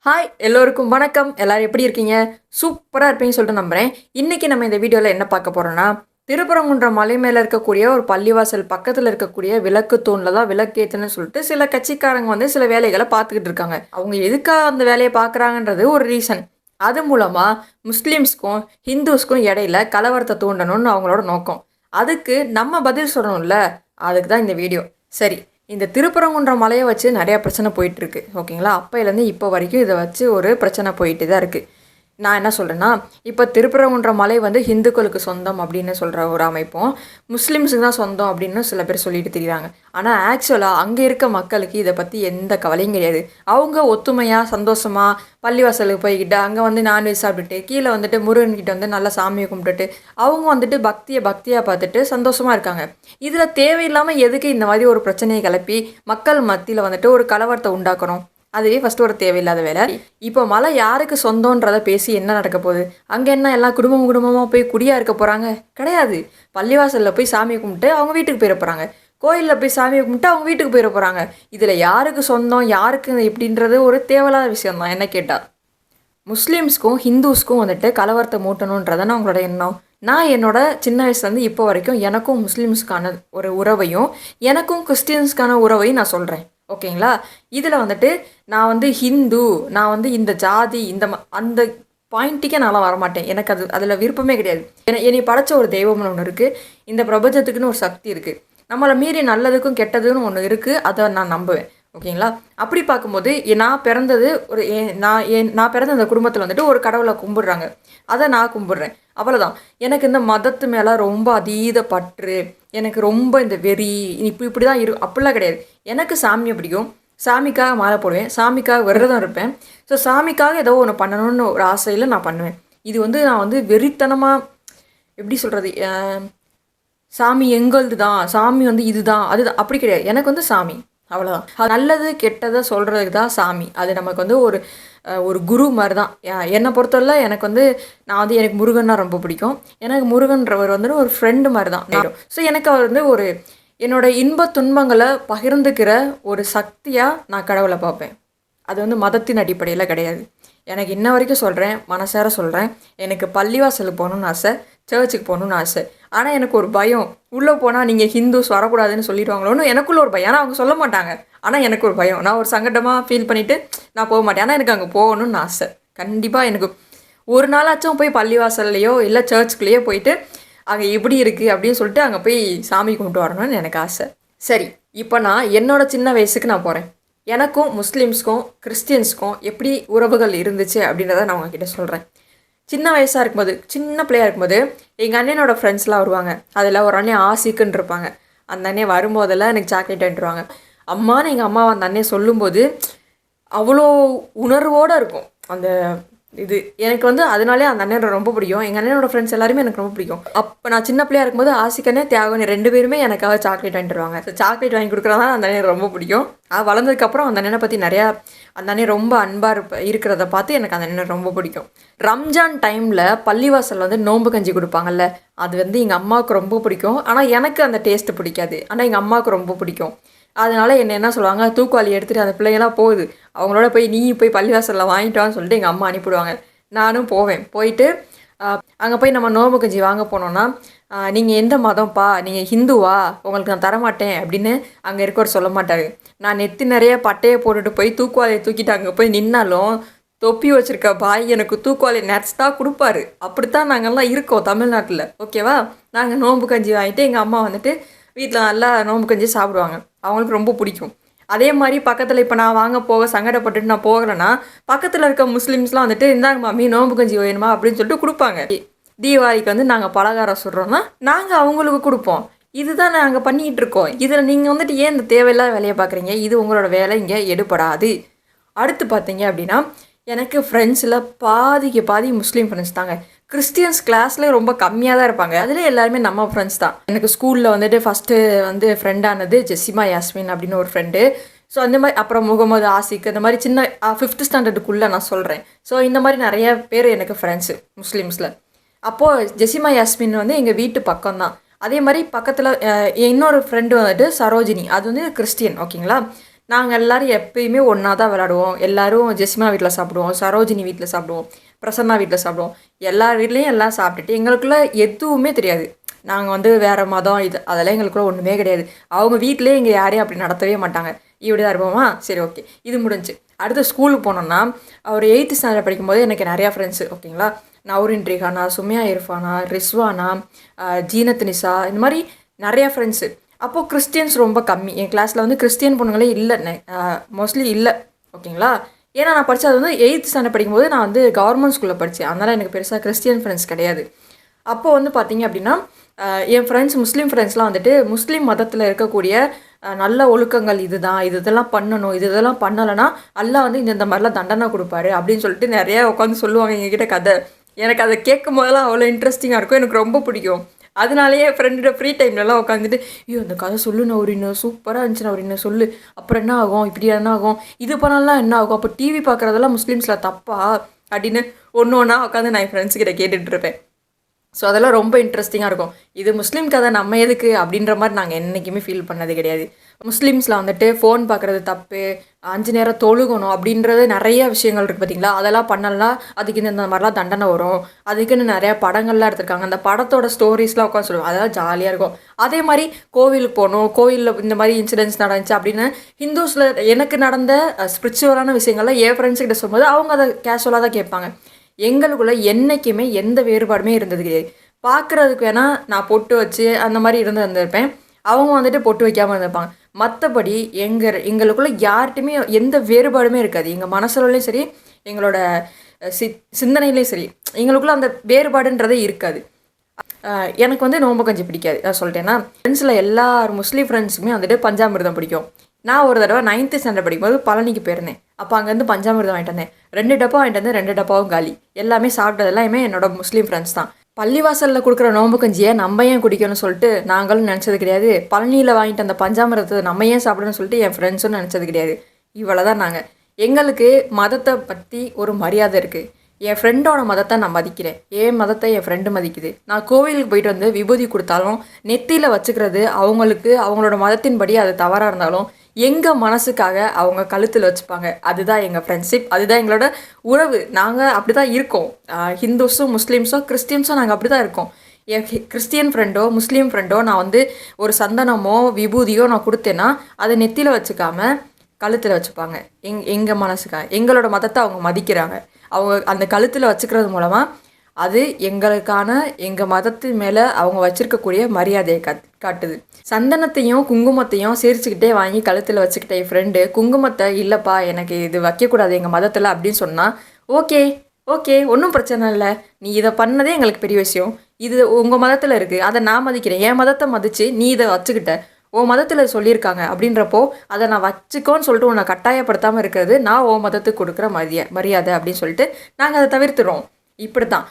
Hi எல்லோருக்கும் வணக்கம். எல்லாரும் எப்படி இருக்கீங்க? சூப்பராக இருப்பீங்கன்னு சொல்லிட்டு நம்புகிறேன். இன்றைக்கி நம்ம இந்த வீடியோவில் என்ன பார்க்க போகிறோன்னா, திருப்பரங்குன்றம் மலை மேலே இருக்கக்கூடிய ஒரு பள்ளிவாசல் பக்கத்தில் இருக்கக்கூடிய விளக்கு தூணில் தான் விளக்கேற்றுன்னு சொல்லிட்டு சில கட்சிக்காரங்க வந்து சில வேலைகளை பார்த்துக்கிட்டு இருக்காங்க. அவங்க எதுக்காக அந்த வேலையை பார்க்குறாங்கன்றது ஒரு ரீசன். அது மூலமாக முஸ்லீம்ஸ்க்கும் ஹிந்துஸ்க்கும் இடையில கலவரத்தை தூண்டணும்னு அவங்களோட நோக்கம். அதுக்கு நம்ம பதில் சொல்லணும்ல, அதுக்கு தான் இந்த வீடியோ. சரி, இந்த திருப்பரங்குன்றம் மலையை வச்சு நிறையா பிரச்சனை போயிட்டுருக்கு, ஓகேங்களா? அப்போலேருந்து இப்போ வரைக்கும் இதை வச்சு ஒரு பிரச்சனை போயிட்டு தான் இருக்குது. நான் என்ன சொல்கிறேன்னா, இப்போ திருப்பரங்குன்றம் மலை வந்து ஹிந்துக்களுக்கு சொந்தம் அப்படின்னு சொல்கிற ஒரு அமைப்பும், முஸ்லீம்ஸுக்கு தான் சொந்தம் அப்படின்னு சில பேர் சொல்லிட்டு திரிகிறாங்க. ஆனால் ஆக்சுவலாக அங்கே இருக்க மக்களுக்கு இதை பற்றி எந்த கவலையும் கிடையாது. அவங்க ஒத்துமையாக சந்தோஷமாக பள்ளிவாசலுக்கு போய்கிட்டு அங்கே வந்து நான்வெஜ் சாப்பிட்டுட்டு கீழே வந்துட்டு முருகன்கிட்ட வந்து நல்லா சாமியை கும்பிட்டுட்டு அவங்க வந்துட்டு பக்தியாக பார்த்துட்டு சந்தோஷமாக இருக்காங்க. இதில் தேவையில்லாமல் எதுக்கு இந்த மாதிரி ஒரு பிரச்சனையை கிளப்பி மக்கள் மத்தியில் வந்துட்டு ஒரு கலவரத்தை உண்டாக்கணும்? அதுவே ஃபஸ்ட்டு ஒரு தேவையில்லாத வேலை. இப்போ மலை யாருக்கு சொந்தன்றதை பேசி என்ன நடக்க போகுது? அங்கே என்ன எல்லாம் குடும்பமாக போய் குடியாக இருக்க போகிறாங்க? கிடையாது. பள்ளிவாசலில் போய் சாமியை கும்பிட்டு அவங்க வீட்டுக்கு போயிட போகிறாங்க. கோயிலில் போய் சாமியை கும்பிட்டு அவங்க வீட்டுக்கு போயிட போகிறாங்க. இதில் யாருக்கு சொந்தம் யாருக்கு எப்படின்றது ஒரு தேவையில்லாத விஷயம் தான் என்ன கேட்டால். முஸ்லீம்ஸ்க்கும் ஹிந்துஸ்க்கும் வந்துட்டு கலவரத்தை மூட்டணுன்றதானே அவங்களோட எண்ணம். நான் என்னோட சின்ன வயசுலேருந்து இப்போ வரைக்கும் எனக்கும் முஸ்லீம்ஸ்க்கான ஒரு உறவையும் எனக்கும் கிறிஸ்டியன்ஸ்க்கான உறவையும் நான் சொல்கிறேன், ஓகேங்களா? இதில் வந்துட்டு நான் வந்து ஹிந்து, நான் வந்து இந்த ஜாதி, அந்த பாயிண்ட்டுக்கே நான்லாம் வரமாட்டேன். எனக்கு அதில் விருப்பமே கிடையாது. என்னை படைச்ச ஒரு தெய்வம்னு ஒன்று இருக்குது. இந்த பிரபஞ்சத்துக்குன்னு ஒரு சக்தி இருக்குது. நம்மளை மீறி நல்லதுக்கும் கெட்டதுன்னு ஒன்று இருக்குது. அதை நான் நம்புவேன், ஓகேங்களா? அப்படி பார்க்கும்போது நான் பிறந்தது நான் பிறந்த இந்த குடும்பத்தில் வந்துட்டு ஒரு கடவுளை கும்பிடுறாங்க. அதை நான் கும்பிடுறேன், அவ்வளோதான். எனக்கு இந்த மதத்து மேலே ரொம்ப அதீத பற்று, எனக்கு ரொம்ப இந்த வெறி இப்படி தான் அப்படிலாம் கிடையாது. எனக்கு சாமியை பிடிக்கும், சாமிக்காக மாலை போடுவேன், சாமிக்காக விரதம் இருப்பேன். ஸோ சாமிக்காக ஏதோ ஒன்று பண்ணணும்னு ஒரு ஆசையில் நான் பண்ணுவேன். இது வந்து நான் வந்து வெறித்தனமாக எப்படி சொல்கிறது, சாமி எங்களது தான், சாமி வந்து இதுதான் அதுதான் அப்படி கிடையாது. எனக்கு வந்து சாமி அவ்வளோதான். நல்லது கெட்டதை சொல்கிறதுக்கு தான் சாமி. அது நமக்கு வந்து ஒரு குரு மாதிரி தான். என்னை பொறுத்தவரை எனக்கு வந்து எனக்கு முருகன்னா ரொம்ப பிடிக்கும். எனக்கு முருகன்றவர் வந்து ஒரு ஃப்ரெண்டு மாதிரி தான். ஸோ எனக்கு அவர் வந்து ஒரு என்னோட இன்ப துன்பங்களை பகிர்ந்துக்கிற ஒரு சக்தியாக நான் கடவுளை பார்ப்பேன். அது வந்து மதத்தின் அடிப்படையில் கிடையாது. எனக்கு இன்ன வரைக்கும் சொல்கிறேன், மனசார சொல்கிறேன், எனக்கு பள்ளிவாசலுக்கு போகணுன்னு ஆசை, சர்ச்சுக்கு போகணுன்னு ஆசை. ஆனால் எனக்கு ஒரு பயம், உள்ளே போனால் நீங்கள் ஹிந்துஸ் வரக்கூடாதுன்னு சொல்லிடுவாங்களோன்னு எனக்குள்ள ஒரு பயம். ஆனால் அவங்க சொல்ல மாட்டாங்க, ஆனால் எனக்கு ஒரு பயம். நான் ஒரு சங்கடமாக ஃபீல் பண்ணிவிட்டு நான் போக மாட்டேன். ஆனால் எனக்கு அங்கே போகணுன்னு ஆசை. கண்டிப்பாக எனக்கு ஒரு நாளாச்சும் போய் பள்ளிவாசல்லையோ இல்லை சர்ச்சுக்குள்ளேயோ போயிட்டு அங்கே எப்படி இருக்குது அப்படின்னு சொல்லிட்டு அங்கே போய் சாமி கும்பிட்டு வரணும்னு எனக்கு ஆசை. சரி, இப்போ நான் என்னோடய சின்ன வயசுக்கு நான் போகிறேன். எனக்கும் முஸ்லீம்ஸ்க்கும் கிறிஸ்டியன்ஸ்க்கும் எப்படி உறவுகள் இருந்துச்சு அப்படின்றத நான் உங்ககிட்ட சொல்கிறேன். சின்ன வயசாக இருக்கும்போது, சின்ன பிள்ளையாக இருக்கும்போது எங்கள் அண்ணனோட ஃப்ரெண்ட்ஸ்லாம் வருவாங்க. அதில் ஒரு அண்ணன் ஆசிக்குன்னு இருப்பாங்க. அந்த அண்ணன் வரும்போதெல்லாம் எனக்கு சாக்லேட் வாங்கிட்டுருவாங்க. அம்மான்னு எங்கள் அம்மா அந்த அண்ணன் சொல்லும்போது அவ்வளோ உணர்வோடு இருக்கும் அந்த இது. எனக்கு வந்து அதனாலே அந்த அண்ணனோட ரொம்ப பிடிக்கும். எங்கள் அண்ணனோட ஃப்ரெண்ட்ஸ் எல்லாருமே எனக்கு ரொம்ப பிடிக்கும். அப்போ நான் சின்ன பிள்ளையாக இருக்கும்போது ஆசிக்கண்ணே தியாகனே 2 பேருமே எனக்காக சாக்லேட் வாங்கிட்டு வருவாங்க. ஸோ சாக்லேட் வாங்கி கொடுக்குறதா அந்த அண்ணன் ரொம்ப பிடிக்கும். வளர்ந்ததுக்கப்புறம் அந்த அண்ணனை பற்றி நிறையா அந்த அண்ணன் ரொம்ப அன்பாக இருக்கிறத பார்த்து எனக்கு அந்த அண்ணன் ரொம்ப பிடிக்கும். ரம்ஜான் டைமில் பள்ளிவாசலில் வந்து நோம்பு கஞ்சி கொடுப்பாங்கல்ல, அது வந்து எங்கள் அம்மாவுக்கு ரொம்ப பிடிக்கும். ஆனால் எனக்கு அந்த டேஸ்ட்டு பிடிக்காது. ஆனால் எங்கள் அம்மாவுக்கு ரொம்ப பிடிக்கும். அதனால் என்ன சொல்லுவாங்க, தூக்குவாளி எடுத்துகிட்டு அந்த பிள்ளைங்களாம் போகுது, அவங்களோட போய் நீ போய் பள்ளிவாசலில் வாங்கிட்டு வான்னு சொல்லிட்டு எங்கள் அம்மா அனுப்பிவிடுவாங்க. நானும் போவேன். போயிட்டு அங்கே போய் நம்ம நோம்பு கஞ்சி வாங்க போனோன்னா, நீங்கள் எந்த மதம்ப்பா, நீங்கள் ஹிந்துவா, உங்களுக்கு நான் தரமாட்டேன் அப்படின்னு அங்கே இருக்கவர் சொல்ல மாட்டார். நான் நெத்தி நிறைய பட்டையை போட்டுட்டு போய் தூக்குவாளியை தூக்கிட்டு அங்கே போய் நின்னாலும் தொப்பி வச்சுருக்க பாய் எனக்கு தூக்குவாளி நட்ஸ் தான் கொடுப்பாரு. அப்படித்தான் நாங்கள்லாம் இருக்கோம் தமிழ்நாட்டில், ஓகேவா? நாங்கள் நோம்பு கஞ்சி வாங்கிட்டு எங்கள் அம்மா வந்துட்டு வீட்டில் நல்லா நோம்பு கஞ்சி சாப்பிடுவாங்க. அவங்களுக்கு ரொம்ப பிடிக்கும். அதே மாதிரி பக்கத்தில் இப்போ நான் வாங்க போக சங்கடப்பட்டுட்டு நான் போகலைன்னா பக்கத்தில் இருக்க முஸ்லீம்ஸ்லாம் வந்துட்டு இந்தாங்க மாமி நோம்பு கஞ்சி வேணுமா அப்படின்னு சொல்லிட்டு கொடுப்பாங்க. தீபாவளிக்கு வந்து நாங்கள் பலகாரம் சுடுறோன்னா நாங்கள் அவங்களுக்கு கொடுப்போம். இதுதான் நாங்கள் பண்ணிகிட்டு இருக்கோம். இதில் நீங்கள் வந்துட்டு ஏன் இந்த தேவையில்லாத வேலையை பார்க்குறீங்க? இது உங்களோட வேலை இங்கே எடுபடாது. அடுத்து பார்த்தீங்க அப்படின்னா, எனக்கு ஃப்ரெண்ட்ஸில் பாதிக்கு பாதி முஸ்லீம் ஃப்ரெண்ட்ஸ் தாங்க. கிறிஸ்டியன்ஸ் கிளாஸில் ரொம்ப கம்மியாக தான் இருப்பாங்க. அதில் எல்லாருமே நம்ம ஃப்ரெண்ட்ஸ் தான். எனக்கு ஸ்கூலில் வந்துட்டு ஃபஸ்ட்டு வந்து ஃப்ரெண்டானது ஜெசிமா யாஸ்மின் அப்படின்னு ஒரு ஃப்ரெண்டு. ஸோ அந்த மாதிரி அப்புறம் முகமது ஆசிக், இந்த மாதிரி சின்ன 5th ஸ்டாண்டர்டுக்குள்ளே நான் சொல்கிறேன். ஸோ இந்த மாதிரி நிறைய பேர் எனக்கு ஃப்ரெண்ட்ஸு முஸ்லீம்ஸில். அப்போது ஜெசிமா யாஸ்மின் வந்து எங்கள் வீட்டு பக்கம் தான். அதே மாதிரி பக்கத்தில் இன்னொரு ஃப்ரெண்டு வந்துட்டு சரோஜினி, அது வந்து கிறிஸ்டியன், ஓகேங்களா? நாங்கள் எல்லோரும் எப்பயுமே ஒன்றா தான் விளாடுவோம். எல்லோரும் ஜெஸ்மா வீட்டில் சாப்பிடுவோம், சரோஜினி வீட்டில் சாப்பிடுவோம், பிரசன்னா வீட்டில் சாப்பிடுவோம். எல்லார் வீட்லேயும் எல்லாம் சாப்பிட்டுட்டு எங்களுக்குள்ளே எதுவுமே தெரியாது. நாங்கள் வந்து வேறு மதம் இது அதெல்லாம் எங்களுக்குள்ள ஒன்றுமே கிடையாது. அவங்க வீட்டிலே இங்கே யாரையும் அப்படி நடத்தவே மாட்டாங்க. இப்படி தான் இருப்போமா, சரி ஓகே, இது முடிஞ்சு. அடுத்து ஸ்கூலுக்கு போனோன்னா ஒரு 8th ஸ்டாண்டர்ட் படிக்கும்போது எனக்கு நிறையா ஃப்ரெண்ட்ஸு, ஓகேங்களா. நவுரின் ரிஹானா, சுமையா இர்ஃபானா, ரிஸ்வானா, ஜீனத் நிசா, இந்த மாதிரி நிறையா ஃப்ரெண்ட்ஸு. அப்போது கிறிஸ்டியன்ஸ் ரொம்ப கம்மி. என் கிளாஸில் வந்து கிறிஸ்டியன் பொண்ணுங்களே இல்லை, மோஸ்ட்லி இல்லை, ஓகேங்களா. ஏன்னா நான் படித்தது வந்து 8th ஸ்டாண்டர்ட் படிக்கும்போது நான் வந்து கவர்மெண்ட் ஸ்கூலில் படித்தேன். அதனால் எனக்கு பெருசாக கிறிஸ்டியன் ஃப்ரெண்ட்ஸ் கிடையாது. அப்போது வந்து பார்த்திங்க அப்படின்னா என் ஃப்ரெண்ட்ஸ் முஸ்லீம் ஃப்ரெண்ட்ஸ்லாம் வந்துட்டு முஸ்லீம் மதத்தில் இருக்கக்கூடிய நல்ல ஒழுக்கங்கள் இதுதான், இதெல்லாம் பண்ணணும், இதெல்லாம் பண்ணலைன்னா அல்லாஹ் வந்து இந்த மாதிரிலாம் தண்டனை கொடுப்பாரு அப்படின்னு சொல்லிட்டு நிறையா உட்காந்து சொல்லுவாங்க எங்ககிட்ட கதை. எனக்கு அதை கேட்கும் போதெல்லாம் அவ்வளோ இன்ட்ரெஸ்டிங்காக இருக்கும், எனக்கு ரொம்ப பிடிக்கும். அதனாலேயே ஃப்ரெண்டோட ஃப்ரீ டைம்லலாம் உட்காந்துட்டு ஐயோ அந்த கதை சொல்லு நான் ஒரு இன்னும் சூப்பராக இருந்துச்சு, நான் ஒரு இன்னும் சொல்லு, அப்புறம் என்ன ஆகும், இப்படி என்ன ஆகும், இது பண்ணலாம் என்ன ஆகும், அப்போ டிவி பார்க்குறதெல்லாம் முஸ்லீம்ஸில் தப்பா அப்படின்னு ஒன்று ஒன்றா உட்காந்து நான் என் ஃப்ரெண்ட்ஸ்கிட்ட கேட்டுட்ருப்பேன். ஸோ அதெல்லாம் ரொம்ப இன்ட்ரெஸ்டிங்காக இருக்கும். இது முஸ்லீம் கதை நம்ம எதுக்கு அப்படின்ற மாதிரி நாங்கள் என்றைக்குமே ஃபீல் பண்ணது கிடையாது. முஸ்லீம்ஸில் வந்துட்டு ஃபோன் பார்க்குறது தப்பு, 5 நேரம் தொழுகணும் அப்படின்றது நிறைய விஷயங்கள் இருக்குது பார்த்தீங்களா. அதெல்லாம் பண்ணலாம், அதுக்கு இந்த மாதிரிலாம் தண்டனை வரும், அதுக்குன்னு நிறையா படங்கள்லாம் எடுத்திருக்காங்க. அந்த படத்தோட ஸ்டோரிஸ்லாம் உட்காந்து சொல்லுவோம், அதெல்லாம் ஜாலியாக இருக்கும். அதே மாதிரி கோவிலுக்கு போகணும், கோவிலில் இந்த மாதிரி இன்சிடென்ட்ஸ் நடந்துச்சு அப்படின்னு ஹிந்துஸில் எனக்கு நடந்த ஸ்பிரிச்சுவலான விஷயங்கள்லாம் என் ஃப்ரெண்ட்ஸ்கிட்ட சொல்லும்போது அவங்க அதை கேஷுவலாக தான் கேட்பாங்க. எங்களுக்குள்ளே என்றைக்குமே எந்த வேறுபாடுமே இருந்தது கிடையாது. பார்க்குறதுக்கு வேணால் நான் பொட்டு வச்சு அந்த மாதிரி இருந்திருப்பேன், அவங்க வந்துட்டு பொட்டு வைக்காமல் இருந்திருப்பாங்க. மற்றபடி எங்களுக்குள்ளே யார்கிட்டையுமே எந்த வேறுபாடுமே இருக்காது. எங்கள் மனசுலையும் சரி, எங்களோட சிந்தனையிலையும் சரி, எங்களுக்குள்ளே அந்த வேறுபாடுன்றதே இருக்காது. எனக்கு வந்து நோம்பு கஞ்சி பிடிக்காது, நான் சொல்லிட்டேன்னா. ஃப்ரெண்ட்ஸில் எல்லார் முஸ்லீம் ஃப்ரெண்ட்ஸுக்குமே வந்துட்டு பஞ்சாமிர்தம் பிடிக்கும். நான் ஒரு தடவை 9th ஸ்டாண்டர்ட் படிக்கும்போது பழனிக்கு போயிருந்தேன். அப்போ அங்கேருந்து பஞ்சாமிர்தம் வாங்கிட்டு வந்தேன். 2 டப்பா வாங்கிட்டு வந்தேன், 2 டப்பாவும் காலி. எல்லாமே சாப்பிட்டது எல்லாமே என்னோட முஸ்லீம் ஃப்ரெண்ட்ஸ் தான். பள்ளிவாசலில் கொடுக்குற நோம்பு கஞ்சியை நம்ம ஏன் குடிக்கணும்னு சொல்லிட்டு நாங்களும் நினச்சது கிடையாது. பழனியில் வாங்கிட்டு அந்த பஞ்சாமிரத்தை நம்ம ஏன் சாப்பிடணும்னு சொல்லிட்டு என் ஃப்ரெண்ட்ஸும் நினச்சது கிடையாது. இவ்வளோ தான் நாங்கள். எங்களுக்கு மதத்தை பற்றி ஒரு மரியாதை இருக்குது. என் ஃப்ரெண்டோட மதத்தை நான் மதிக்கிறேன், என் மதத்தை என் ஃப்ரெண்டு மதிக்குது. நான் கோவிலுக்கு போயிட்டு வந்து விபூதி கொடுத்தாலும் நெத்தியில் வச்சுக்கிறது அவங்களுக்கு அவங்களோட மதத்தின்படி அது தவறாக இருந்தாலும் எங்கள் மனசுக்காக அவங்க கழுத்தில் வச்சுப்பாங்க. அதுதான் எங்கள் ஃப்ரெண்ட்ஷிப், அதுதான் எங்களோட உறவு. நாங்கள் அப்படி தான் இருக்கோம். ஹிந்துஸும் முஸ்லீம்ஸோ கிறிஸ்டியன்ஸோ நாங்கள் அப்படி தான் இருக்கோம். என் கிறிஸ்டியன் ஃப்ரெண்டோ முஸ்லீம் ஃப்ரெண்டோ நான் வந்து ஒரு சந்தனமோ விபூதியோ நான் கொடுத்தேன்னா அதை நெத்தியில் வச்சுக்காமல் கழுத்தில் வச்சுப்பாங்க. எங்கள் மனசுக்காக எங்களோட மதத்தை அவங்க மதிக்கிறாங்க. அவங்க அந்த கழுத்தில் வச்சுக்கிறது மூலமாக அது எங்களுக்கான எங்கள் மதத்து மேலே அவங்க வச்சுருக்கக்கூடிய மரியாதையை காட்டுது. சந்தனத்தையும் குங்குமத்தையும் சேர்த்துக்கிட்டே வாங்கி கழுத்தில் வச்சுக்கிட்டே என் ஃப்ரெண்டு குங்குமத்தை இல்லைப்பா எனக்கு இது வைக்கக்கூடாது எங்கள் மதத்தில் அப்படின்னு சொன்னால் ஓகே ஓகே ஒன்றும் பிரச்சனை இல்லை, நீ இதை பண்ணதே எங்களுக்கு பெரிய விஷயம், இது உங்கள் மதத்தில் இருக்குது, அதை நான் மதிக்கிறேன், என் மதத்தை மதித்து நீ இதை வச்சுக்கிட்ட, உன் மதத்தில் சொல்லியிருக்காங்க அப்படின்றப்போ அதை நான் வச்சுக்கோன்னு சொல்லிட்டு உன்னை கட்டாயப்படுத்தாமல் இருக்கிறது நான் உன் மதத்துக்கு கொடுக்குற மரியாதை அப்படின்னு சொல்லிட்டு நாங்கள் அதை தவிர்த்துறோம். இப்படி தான்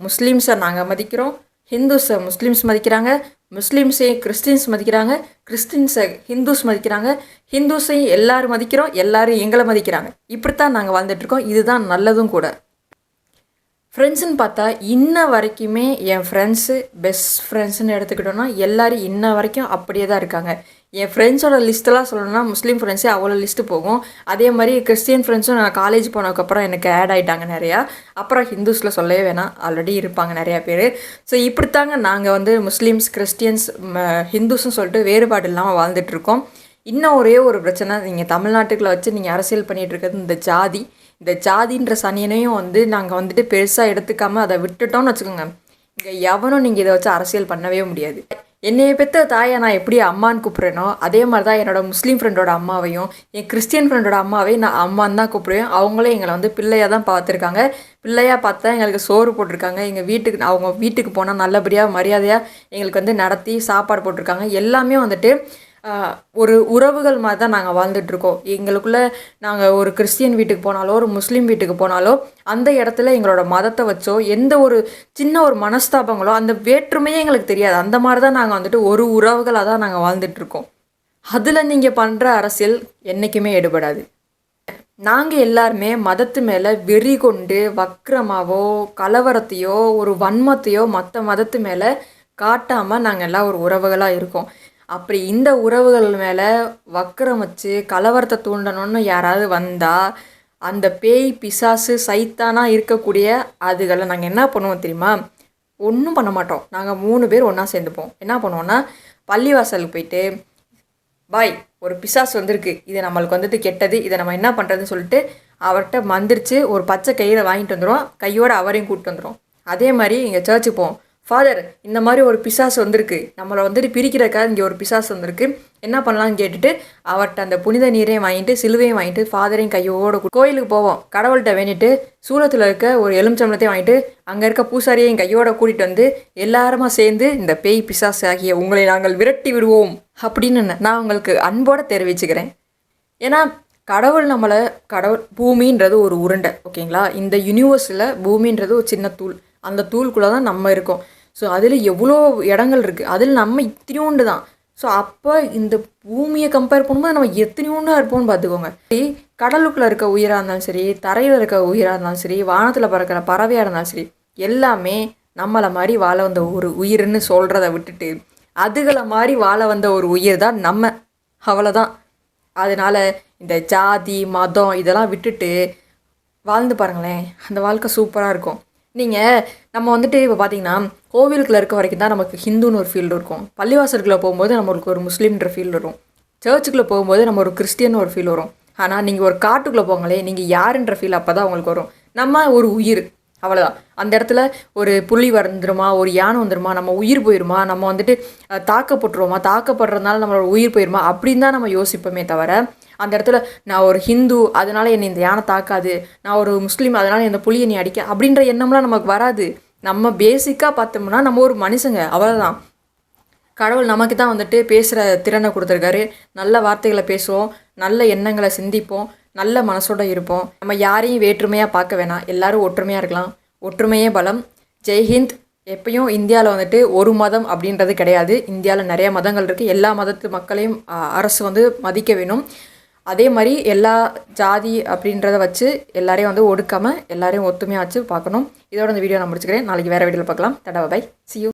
முஸ்லீம்ஸை நாங்கள் மதிக்கிறோம், ஹிந்துஸை முஸ்லீம்ஸ் மதிக்கிறாங்க, முஸ்லீம்ஸை கிறிஸ்டின்ஸ் மதிக்கிறாங்க, கிறிஸ்டின்ஸை ஹிந்துஸ் மதிக்கிறாங்க, ஹிந்துஸையும் எல்லோரும் மதிக்கிறோம், எல்லோரும் எங்களை மதிக்கிறாங்க. இப்படித்தான் நாங்கள் வாழ்ந்துட்டுருக்கோம். இதுதான் நல்லதும் கூட. ஃப்ரெண்ட்ஸுன்னு பார்த்தா இன்ன வரைக்குமே என் ஃப்ரெண்ட்ஸு பெஸ்ட் ஃப்ரெண்ட்ஸுன்னு எடுத்துக்கிட்டோன்னா எல்லோரும் இன்ன வரைக்கும் அப்படியே தான் இருக்காங்க. என் ஃப்ரெண்ட்ஸோட லிஸ்ட்டெல்லாம் சொல்லணும்னா முஸ்லீம் ஃப்ரெண்ட்ஸே அவ்வளோ லிஸ்ட்டு போகும். அதே மாதிரி கிறிஸ்டியன் ஃப்ரெண்ட்ஸும் நான் காலேஜ் போனதுக்கப்புறம் எனக்கு ஆட் ஆகிட்டாங்க நிறையா. அப்புறம் ஹிந்துஸில் சொல்லவே வேணாம், ஆல்ரெடி இருப்பாங்க நிறையா பேர். ஸோ இப்படித்தாங்க நாங்கள் வந்து முஸ்லீம்ஸ் கிறிஸ்டியன்ஸ் ஹிந்துஸ்ன்னு சொல்லிட்டு வேறுபாடு இல்லாமல் வாழ்ந்துட்டுருக்கோம். இன்னும் ஒரே ஒரு பிரச்சனை, நீங்கள் தமிழ்நாட்டுக்குள்ளே வச்சு நீங்கள் அரசியல் பண்ணிகிட்டு இருக்கிறது இந்த ஜாதின்ற சனியனையும் வந்து நாங்கள் வந்துட்டு பெருசாக எடுத்துக்காமல் அதை விட்டுட்டோம்னு வச்சுக்கோங்க. இங்கே எவனும் நீங்கள் இதை வச்சு அரசியல் பண்ணவே முடியாது. என்னைய பெற்ற தாயை நான் எப்படி அம்மான்னு கூப்பிட்றேனோ அதே மாதிரி தான் என்னோடய முஸ்லீம் ஃப்ரெண்டோட அம்மாவையும் என் கிறிஸ்டியன் ஃப்ரெண்டோட அம்மாவையும் நான் அம்மான்னு தான் கூப்பிடுவேன். அவங்களே எங்களை வந்து பிள்ளையாக தான் பார்த்துருக்காங்க. பிள்ளையாக பார்த்தா எங்களுக்கு சோறு போட்டிருக்காங்க, எங்கள் வீட்டுக்கு அவங்க வீட்டுக்கு போனால் நல்லபடியாக மரியாதையாக எங்களுக்கு வந்து நடத்தி சாப்பாடு போட்டிருக்காங்க. எல்லாமே வந்துட்டு ஒரு உறவுகள் மாதிரி தான் நாங்கள் வாழ்ந்துட்டுருக்கோம். எங்களுக்குள்ளே நாங்கள் ஒரு கிறிஸ்டியன் வீட்டுக்கு போனாலோ ஒரு முஸ்லீம் வீட்டுக்கு போனாலோ அந்த இடத்துல எங்களோட மதத்தை வச்சோ எந்த ஒரு சின்ன ஒரு மனஸ்தாபங்களோ அந்த வேற்றுமையே எங்களுக்கு தெரியாது. அந்த மாதிரி தான் நாங்கள் வந்துட்டு ஒரு உறவுகளாக தான் நாங்கள் வாழ்ந்துட்டுருக்கோம். அதில் நீங்கள் பண்ணுற அரசியல் என்றைக்குமே எடுபடாது. நாங்கள் எல்லாருமே மதத்து மேலே வெறி கொண்டு வக்கிரமாவோ கலவரத்தையோ ஒரு வன்மத்தையோ மற்ற மதத்து மேலே காட்டாமல் நாங்கள் எல்லாம் ஒரு உறவுகளாக இருக்கோம். அப்படி இந்த உறவுகள் மேலே வக்கரம் வச்சு கலவரத்தை தூண்டணும்னு யாராவது வந்தால் அந்த பேய் பிசாசு சைத்தானாக இருக்கக்கூடிய அதுகளை நாங்கள் என்ன பண்ணுவோம் தெரியுமா? ஒன்றும் பண்ண மாட்டோம். நாங்கள் 3 பேர் ஒன்றா சேர்ந்துப்போம். என்ன பண்ணுவோன்னா, பள்ளிவாசலுக்கு போயிட்டு, பாய் ஒரு பிசாசு வந்திருக்கு, இது நம்மளுக்கு வந்துட்டு கெட்டது, இதை நம்ம என்ன பண்ணுறதுன்னு சொல்லிட்டு அவர்கிட்ட மந்திரிச்சு ஒரு பச்சை கையில் வாங்கிட்டு வந்துடும். கையோடு அவரையும் கூப்பிட்டு வந்துடும். அதே மாதிரி இங்கே சர்ச்சுக்கு போவோம். ஃபாதர், இந்த மாதிரி ஒரு பிசாசு வந்திருக்கு, நம்மளை வந்துட்டு பிரிக்கிறக்காக இங்கே ஒரு பிசாசு வந்திருக்கு, என்ன பண்ணலான்னு கேட்டுட்டு அவர்கிட்ட அந்த புனித நீரையும் வாங்கிட்டு சிலுவையும் வாங்கிட்டு ஃபாதரையும் கையோடு கோயிலுக்கு போவோம். கடவுள்கிட்ட வேண்டிட்டு சூரத்தில் இருக்க ஒரு எலுமிச்சம்பழத்தையும் வாங்கிட்டு அங்கே இருக்க பூசாரியையும் கையோட கூட்டிகிட்டு வந்து எல்லாருமா சேர்ந்து இந்த பேய் பிசாசு ஆகிய உங்களை நாங்கள் விரட்டி விடுவோம் அப்படின்னு நான் உங்களுக்கு அன்போடு தெரிவிச்சுக்கிறேன். ஏன்னா கடவுள் பூமின்றது ஒரு உருண்டை, ஓகேங்களா? இந்த யூனிவர்ஸில் பூமின்றது ஒரு சின்ன தூள். அந்த தூளுக்குள்ளே தான் நம்ம இருக்கோம். ஸோ அதில் எவ்வளோ இடங்கள் இருக்குது, அதில் நம்ம இத்தினியோண்டு தான். ஸோ அப்போ இந்த பூமியை கம்பேர் பண்ணும்போது நம்ம எத்தனையோண்டா இருப்போம்னு பார்த்துக்கோங்க. கடலுக்குள்ளே இருக்க உயிராக இருந்தாலும் சரி, தரையில் இருக்க உயிராக இருந்தாலும் சரி, வானத்தில் பறக்கிற பறவையாக இருந்தாலும் சரி, எல்லாமே நம்மளை மாதிரி வாழ வந்த ஒரு உயிர்னு சொல்கிறத விட்டுட்டு அதுகளை மாதிரி வாழ வந்த ஒரு உயிர் தான் நம்ம. அவ்வளோதான். அதனால் இந்த ஜாதி மதம் இதெல்லாம் விட்டுட்டு வாழ்ந்து பாருங்களேன், அந்த வாழ்க்கை சூப்பராக இருக்கும். நம்ம வந்துட்டு இப்போ பார்த்தீங்கன்னா கோவிலுக்குள்ளே இருக்க வரைக்கும் தான் நமக்கு ஹிந்துன்னு ஒரு ஃபீல்டு இருக்கும். பள்ளிவாசலுக்குள்ளே போகும்போது நம்மளுக்கு ஒரு முஸ்லீம்ன்ற ஃபீல் வரும். சர்ச்சுக்குள்ளே போகும்போது நம்ம ஒரு கிறிஸ்டியன் ஒரு ஃபீல் வரும். ஆனால் நீங்கள் ஒரு காட்டுக்குள்ளே போங்களே, நீங்கள் யாருன்ற ஃபீல் அப்போ தான் உங்களுக்கு வரும். நம்ம ஒரு உயிர், அவ்வளோதான். அந்த இடத்துல ஒரு புலி வந்துருமா, ஒரு யானை வந்துருமா, நம்ம உயிர் போயிடுமா, நம்ம வந்துட்டு தாக்கப்பட்டுருவோமா, தாக்கப்படுறதுனால நம்மளோட உயிர் போயிடுமா அப்படின்னு தான் நம்ம யோசிப்போமே தவிர, அந்த இடத்துல நான் ஒரு ஹிந்து அதனால் என்னை இந்த யானை தாக்காது, நான் ஒரு முஸ்லீம் அதனால் இந்த புலியை நீ அடிக்க அப்படின்ற எண்ணம்லாம் நமக்கு வராது. நம்ம பேசிக்காக பார்த்தோம்னா நம்ம ஒரு மனுஷங்க, அவ்வளோதான். கடவுள் நமக்கு தான் வந்துட்டு பேசுகிற திறனை கொடுத்துருக்காரு. நல்ல வார்த்தைகளை பேசுவோம், நல்ல எண்ணங்களை சிந்திப்போம், நல்ல மனசோடு இருப்போம். நம்ம யாரையும் வேற்றுமையாக பார்க்க வேணாம், எல்லோரும் ஒற்றுமையாக இருக்கலாம். ஒற்றுமையே பலம். ஜெய்ஹிந்த். எப்பயும் இந்தியாவில் வந்துட்டு ஒரு மதம் அப்படின்றது கிடையாது. இந்தியாவில் நிறைய மதங்கள் இருக்குது. எல்லா மதத்து மக்களையும் அரசு வந்து மதிக்க வேணும். அதே மாதிரி எல்லா ஜாதி அப்படின்றத வச்சு எல்லாரையும் வந்து ஒடுக்காமல் எல்லாரையும் ஒத்துமையாக வச்சு பார்க்கணும். இதோட இந்த வீடியோ நான் முடிச்சுக்கிறேன். நாளைக்கு வேறு வீடியோவில் பார்க்கலாம். Tata bye. See you.